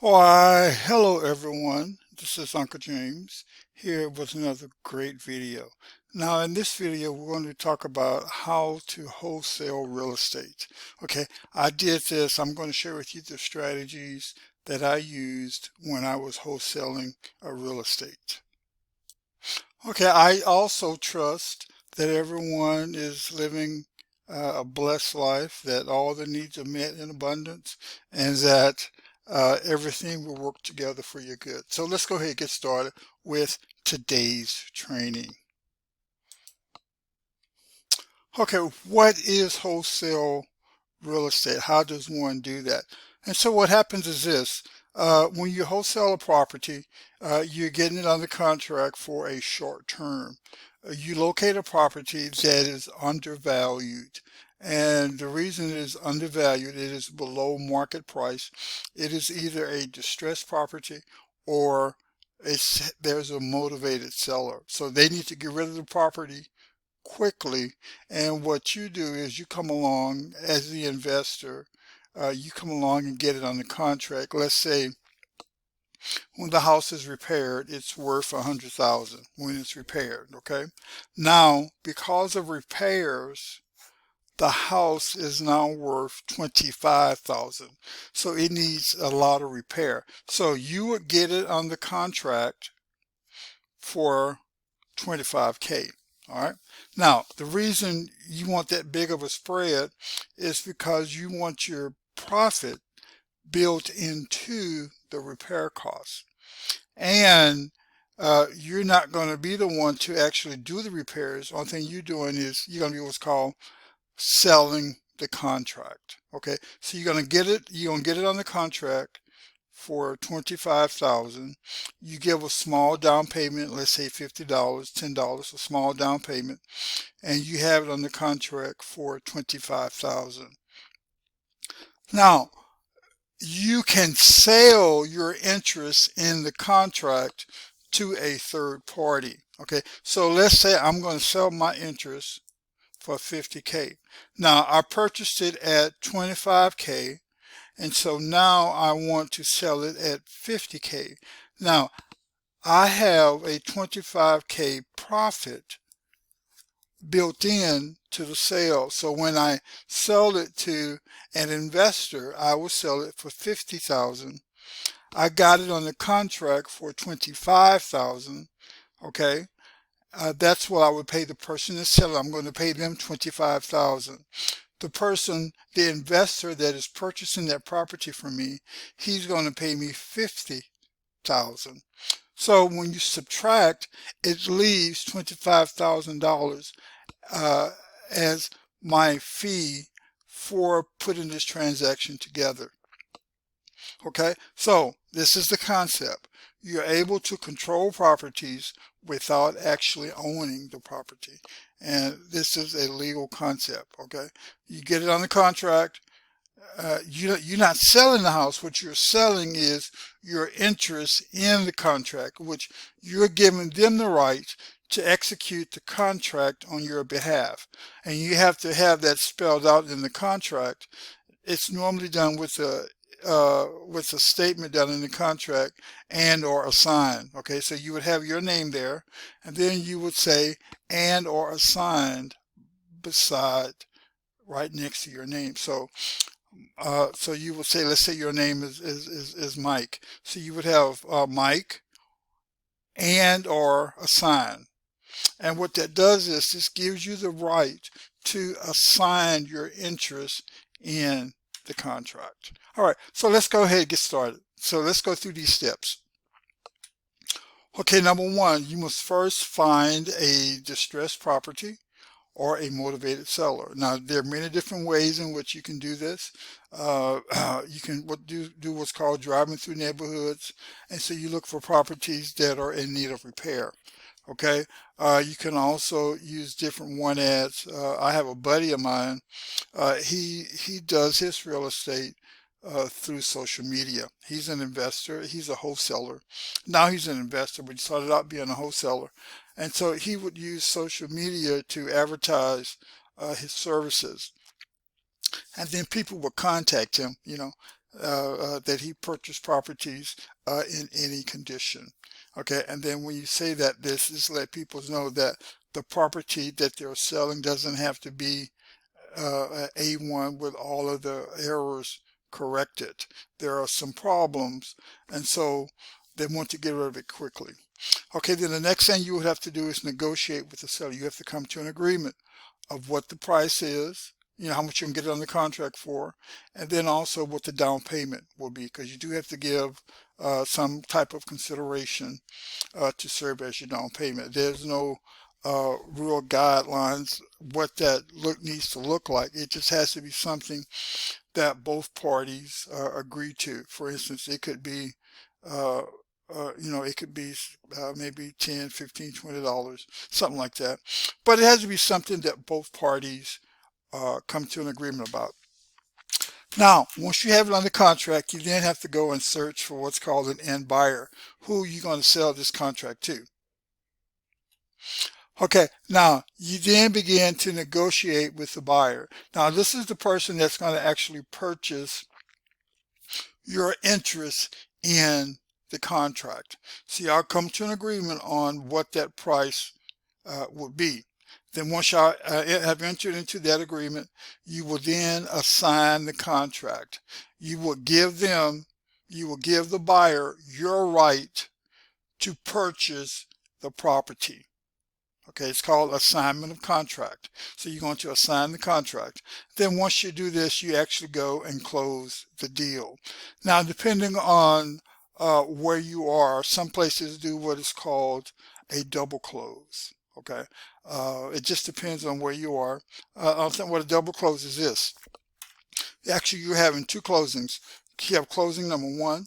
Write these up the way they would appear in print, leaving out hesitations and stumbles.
Why, hello everyone. This is Uncle James here with another great video. Now in this video we're going to talk about how to wholesale real estate. Okay, I did this. I'm going to share with you the strategies that I used when I was wholesaling a real estate. Okay, I also trust that everyone is living a blessed life, that all their needs are met in abundance, and that everything will work together for your good. So let's go ahead and get started with today's training. Okay, what is wholesale real estate? How does one do that? And so what happens is this. When you wholesale a property, you're getting it under contract for a short term. You locate a property that is undervalued. And the reason it is undervalued, it is below market price. It is either a distressed property or there's a motivated seller. So they need to get rid of the property quickly. And what you do is you come along as the investor, you come along and get it on the contract. Let's say when the house is repaired, it's worth 100,000 when it's repaired. Okay. Now, because of repairs, the house is now worth 25,000. So it needs a lot of repair. So you would get it on the contract for 25K. All right. Now, the reason you want that big of a spread is because you want your profit built into the repair costs. And you're not going to be the one to actually do the repairs. One thing you're doing is you're going to be what's called selling the contract. Okay. So you're going to get it on the contract for 25,000. You give a small down payment, let's say $50, $10, a small down payment, and you have it on the contract for 25,000. Now, you can sell your interest in the contract to a third party. Okay, so let's say I'm going to sell my interest for 50K. Now, I purchased it at 25K. And so now I want to sell it at 50K. Now I have a 25K profit built in to the sale. So when I sell it to an investor, I will sell it for 50,000. I got it on the contract for 25,000. Okay. That's what I would pay the person to sell it. I'm going to pay them 25,000. The person, the investor that is purchasing that property from me, he's going to pay me 50,000. So when you subtract, it leaves $25,000 as my fee for putting this transaction together. Okay, so this is the concept. You're able to control properties without actually owning the property. And this is a legal concept. Okay, you get it on the contract. You're not selling the house. What you're selling is your interest in the contract, which you're giving them the right to execute the contract on your behalf. And you have to have that spelled out in the contract. It's normally done with a statement done in the contract and or a sign. Okay, so you would have your name there, and then you would say and or assigned beside right next to your name. So so you would say, let's say your name is Mike. So you would have Mike and or assign. And what that does is this gives you the right to assign your interest in the contract. All right, so let's go ahead and get started. So let's go through these steps. Okay, number one, you must first find a distressed property or a motivated seller. Now, there are many different ways in which you can do this. You can do what's called driving through neighborhoods, and so you look for properties that are in need of repair. Okay, you can also use different one ads. I have a buddy of mine. He does his real estate through social media. He's an investor. He's a wholesaler. Now he's an investor, but he started out being a wholesaler. And so he would use social media to advertise his services. And then people would contact him, that he purchased properties in any condition. Okay, and then when you say that, this is let people know that the property that they're selling doesn't have to be A1 with all of the errors corrected. There are some problems, and so they want to get rid of it quickly. Okay, then the next thing you would have to do is negotiate with the seller. You have to come to an agreement of what the price is, how much you can get it under contract for, and then also what the down payment will be, because you do have to give some type of consideration to serve as your down payment. There's no real guidelines what that needs to look like. It just has to be something that both parties agree to. For instance, it could be it could be maybe 10, 15, $20, something like that. But it has to be something that both parties come to an agreement about. Now, once you have it under contract, you then have to go and search for what's called an end buyer. Who are you going to sell this contract to? Okay, now you then begin to negotiate with the buyer. Now, this is the person that's going to actually purchase your interest in the contract. So y'all come to an agreement on what that price would be. Then once y'all have entered into that agreement, you will then assign the contract. You will give the buyer your right to purchase the property. Okay, it's called assignment of contract. So you're going to assign the contract. Then once you do this, you actually go and close the deal. Now, depending on where you are, some places do what is called a double close. Okay, it just depends on where you are. I'll think what a double close is this. Actually, you're having two closings. You have closing number one,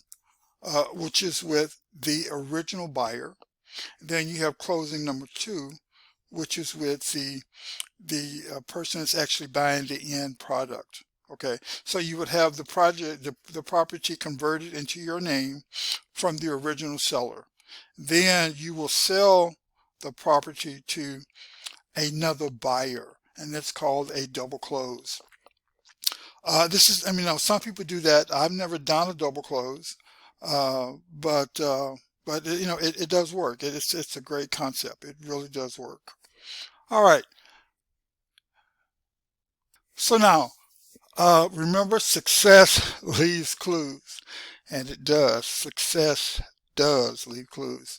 which is with the original buyer. Then you have closing number two, which is with the person that's actually buying the end product. Okay, so you would have the property converted into your name from the original seller. Then you will sell the property to another buyer, and that's called a double close. Some people do that. I've never done a double close, but it does work. It's a great concept. It really does work. All right. So now, remember, success leaves clues, and it does. Success does leave clues.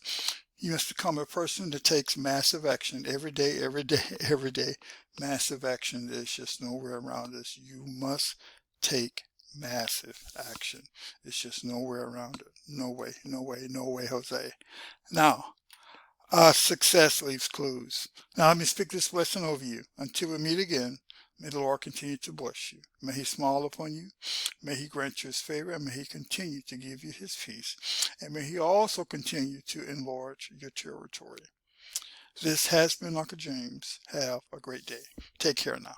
You must become a person that takes massive action every day, every day, every day. Massive action. There's just nowhere around this. You must take massive action. It's just nowhere around it. No way, no way, no way, Jose. Now, success leaves clues. Now let me speak this blessing over you. Until we meet again, may the Lord continue to bless you. May he smile upon you. May he grant you his favor, and may he continue to give you his peace. And may he also continue to enlarge your territory. This has been Uncle James. Have a great day. Take care now.